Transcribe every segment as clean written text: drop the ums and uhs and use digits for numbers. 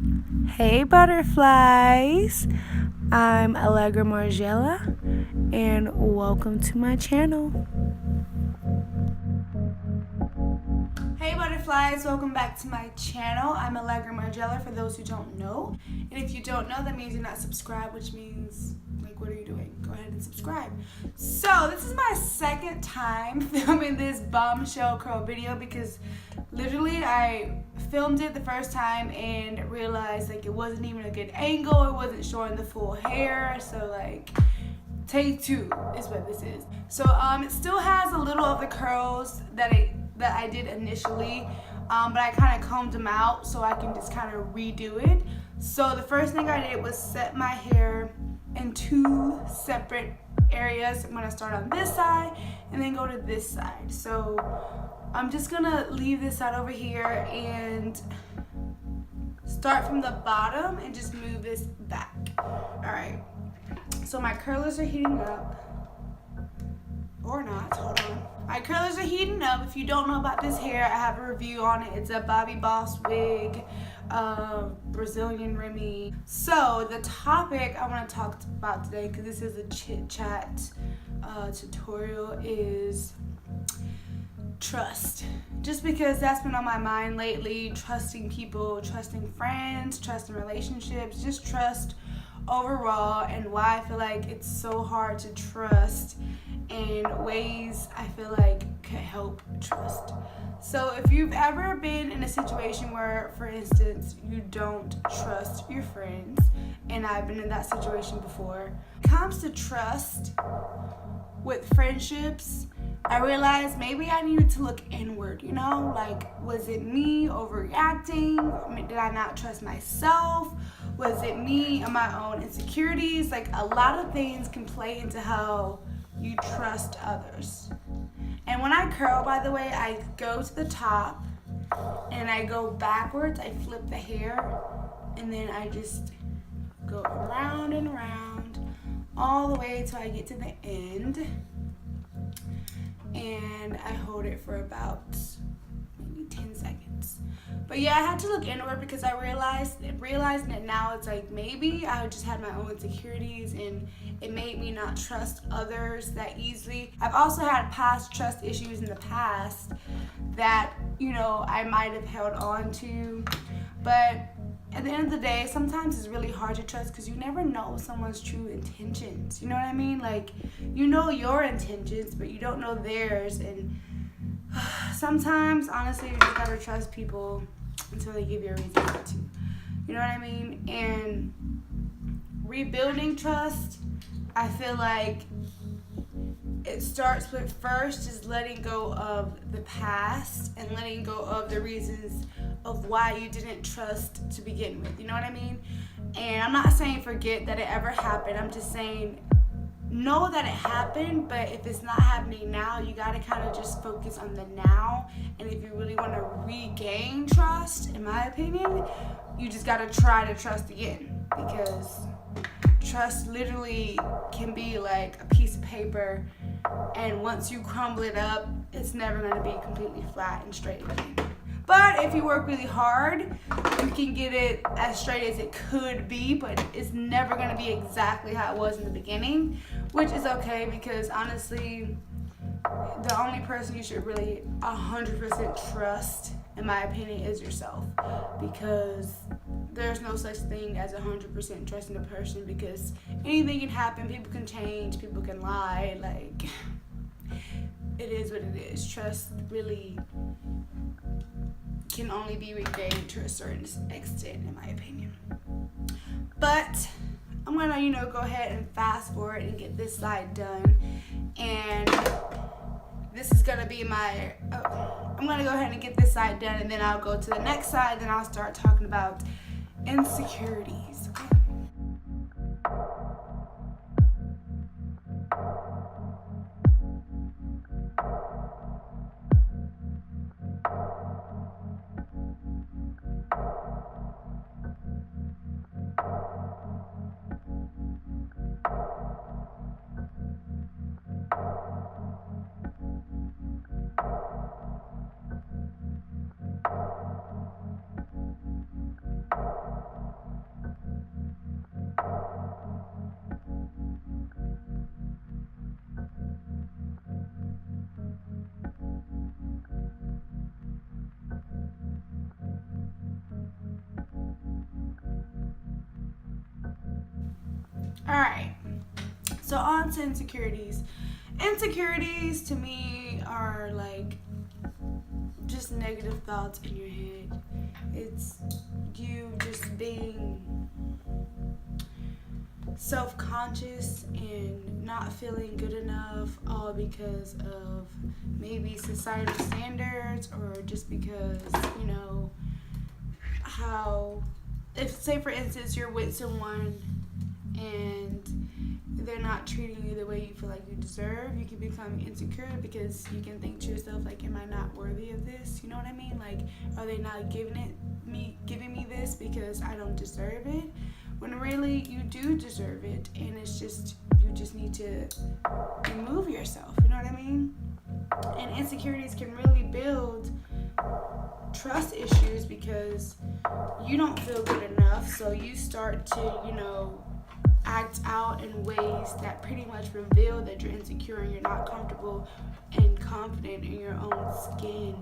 Hey butterflies, I'm Allegra Margella and welcome to my channel. Hey butterflies, welcome back to my channel. I'm Allegra Margella for those who don't know. And if you don't know, that means you're not subscribed, which means, like, what are you doing? Go ahead and subscribe. So this is my second time filming this bombshell curl video because literally I filmed it the first time and realized like it wasn't even a good angle. It wasn't showing the full hair. So like take two is what this is. So it still has a little of the curls that I did initially, but I kind of combed them out so I can just kind of redo it. So the first thing I did was set my hair in two separate areas. I'm gonna start on this side and then go to this side. So I'm just gonna leave this side over here and start from the bottom and just move this back. All right, so my curlers are heating up. Or not, hold on. My curlers are heating up. If you don't know about this hair, I have a review on it. It's a Bobby Boss wig, Brazilian Remy. So the topic I want to talk about today, because this is a chit chat tutorial, is trust. Just because that's been on my mind lately, trusting people, trusting friends, trusting relationships, just trust overall, and why I feel like it's so hard to trust and ways I feel like could help trust. So if you've ever been in a situation where, for instance, you don't trust your friends, and I've been in that situation before, when it comes to trust with friendships, I realized maybe I needed to look inward, like, was it me overreacting? Did I not trust myself? Was it me and my own insecurities? Like, a lot of things can play into how you trust others. And when I curl, by the way, I go to the top and I go backwards. I flip the hair and then I just go around and around all the way till I get to the end. And I hold it for about maybe 10 seconds. But yeah, I had to look inward because I realizing it now, it's like maybe I just had my own insecurities and it made me not trust others that easily. I've also had past trust issues in the past that, I might have held on to. But at the end of the day, sometimes it's really hard to trust because you never know someone's true intentions. You know what I mean? Like, you know your intentions, but you don't know theirs. And sometimes, honestly, you just gotta trust people until they give you a reason not to. You know what I mean? And rebuilding trust, I feel like it starts with first just letting go of the past and letting go of the reasons of why you didn't trust to begin with. You know what I mean? And I'm not saying forget that it ever happened. I'm just saying know that it happened, but if it's not happening now, you gotta kind of just focus on the now. And if you really want to regain trust, in my opinion, you just gotta try to trust again, because trust literally can be like a piece of paper, and once you crumble it up, it's never going to be completely flat and straight again. But if you work really hard, you can get it as straight as it could be, but it's never going to be exactly how it was in the beginning, which is okay, because honestly, the only person you should really 100% trust, in my opinion, is yourself, because there's no such thing as 100% trusting a person, because anything can happen. People can change, people can lie. Like, it is what it is. Trust really can only be regained to a certain extent, in my opinion. But I'm gonna, go ahead and fast forward and get this side done. And this is gonna be I'm gonna go ahead and get this side done, and then I'll go to the next side, then I'll start talking about insecurities. Okay? Alright. So on to insecurities. Insecurities to me are like just negative thoughts in your head. It's you just being self-conscious and not feeling good enough, all because of maybe societal standards, or just because, you know, how, if say for instance you're with someone and they're not treating you the way you feel like you deserve, you can become insecure because you can think to yourself like, am I not worthy of this? You know what I mean? Like, are they not giving me this because I don't deserve it? When really you do deserve it, and it's just, you just need to remove yourself. You know what I mean? And insecurities can really build trust issues because you don't feel good enough, so you start to, you know, act out in ways that pretty much reveal that you're insecure and you're not comfortable and confident in your own skin.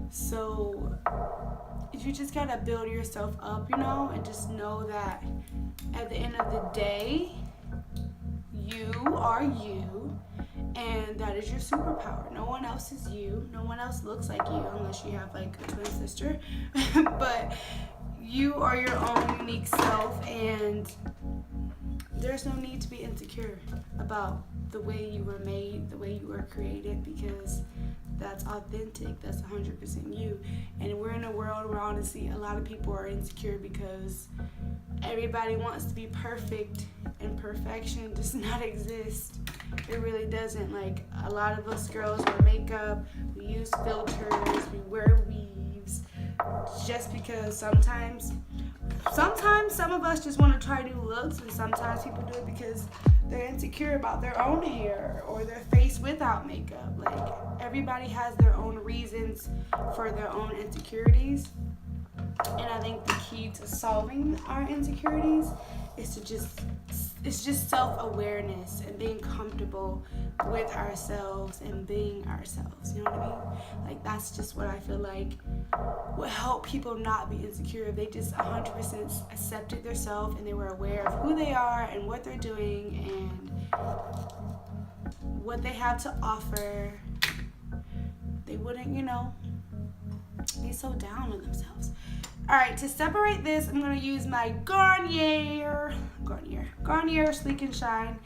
So you just gotta build yourself up, you know, and just know that at the end of the day, you are you, and that is your superpower. No one else is you. No one else looks like you unless you have like a twin sister. But you are your own unique self, and there's no need to be insecure about the way you were made, the way you were created, because that's authentic. That's 100% you. And we're in a world where honestly a lot of people are insecure because everybody wants to be perfect, and perfection does not exist. It really doesn't. Like, a lot of us girls wear makeup, we use filters, we wear weaves, just because sometimes some of us just want to try new looks, and sometimes people do it because they're insecure about their own hair or their face without makeup. Like, everybody has their own reasons for their own insecurities. And I think the key to solving our insecurities is to just self-awareness and being comfortable with ourselves and being ourselves. You know what I mean? Like, that's just what I feel like would help people not be insecure if they just 100% accepted themselves and they were aware of who they are and what they're doing and what they have to offer. They wouldn't, you know, be so down on themselves. Alright, to separate this, I'm going to use my Garnier Sleek and Shine,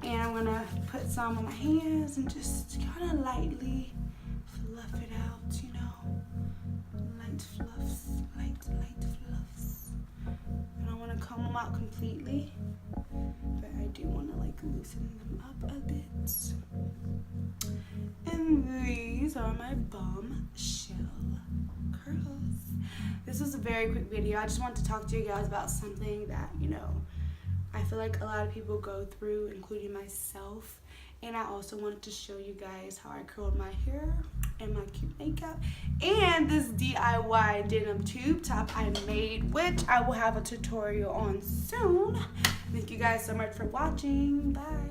and I'm going to put some on my hands and just kind of lightly fluff it out, you know, light fluffs. I don't want to comb them out completely, but I do want to like loosen them up a bit. And these are my bombshell curls. This was a very quick video. I just wanted to talk to you guys about something that, you know, I feel like a lot of people go through, including myself. And I also wanted to show you guys how I curled my hair and my cute makeup. And this DIY denim tube top I made, which I will have a tutorial on soon. Thank you guys so much for watching. Bye.